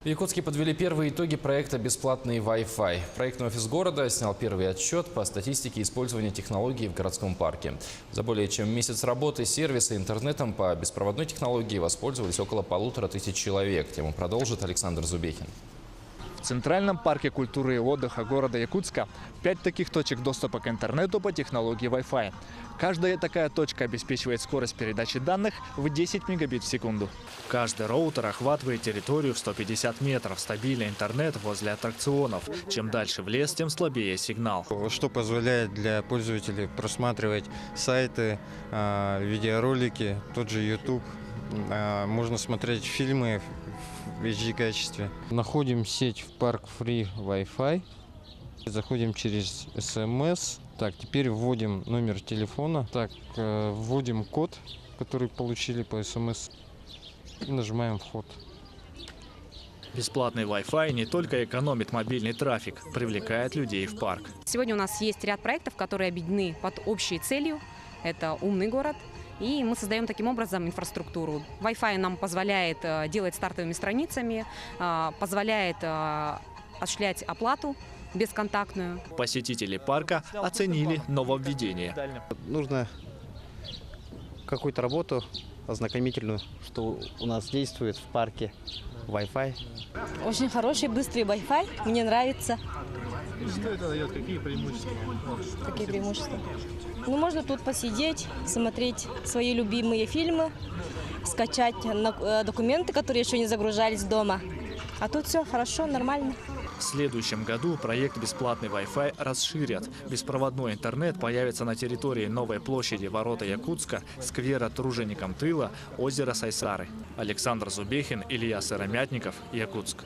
В Якутске подвели первые итоги проекта «Бесплатный Wi-Fi». Проектный офис города снял первый отчет по статистике использования технологий в городском парке. За более чем месяц работы сервиса интернетом по беспроводной технологии воспользовались около 1500 человек. Тему продолжит Александр Зубехин. В Центральном парке культуры и отдыха города Якутска 5 таких точек доступа к интернету по технологии Wi-Fi. Каждая такая точка обеспечивает скорость передачи данных в 10 мегабит в секунду. Каждый роутер охватывает территорию в 150 метров. Стабильный интернет возле аттракционов. Чем дальше в лес, тем слабее сигнал. Что позволяет для пользователей просматривать сайты, видеоролики, тот же YouTube. Можно смотреть фильмы в HD-качестве. Находим сеть в парк Free Wi-Fi. Заходим через SMS. Так, теперь вводим номер телефона. Так, вводим код, который получили по SMS. И нажимаем «Вход». Бесплатный Wi-Fi не только экономит мобильный трафик, привлекает людей в парк. Сегодня у нас есть ряд проектов, которые объединены под общей целью. Это умный город. И мы создаем таким образом инфраструктуру. Wi-Fi нам позволяет делать стартовыми страницами, позволяет осуществлять оплату бесконтактную. Посетители парка оценили нововведение. Нужно какую-то работу ознакомительную, что у нас действует в парке Wi-Fi. Очень хороший, быстрый Wi-Fi. Мне нравится. Что это дает? Какие преимущества? Какие преимущества? Ну, можно тут посидеть, смотреть свои любимые фильмы, скачать документы, которые еще не загружались дома. А тут все хорошо, нормально. В следующем году проект «Бесплатный Wi-Fi» расширят. Беспроводной интернет появится на территории Новой площади Ворота Якутска, сквера Труженикам тыла, озера Сайсары. Александр Зубехин, Илья Сыромятников, Якутск.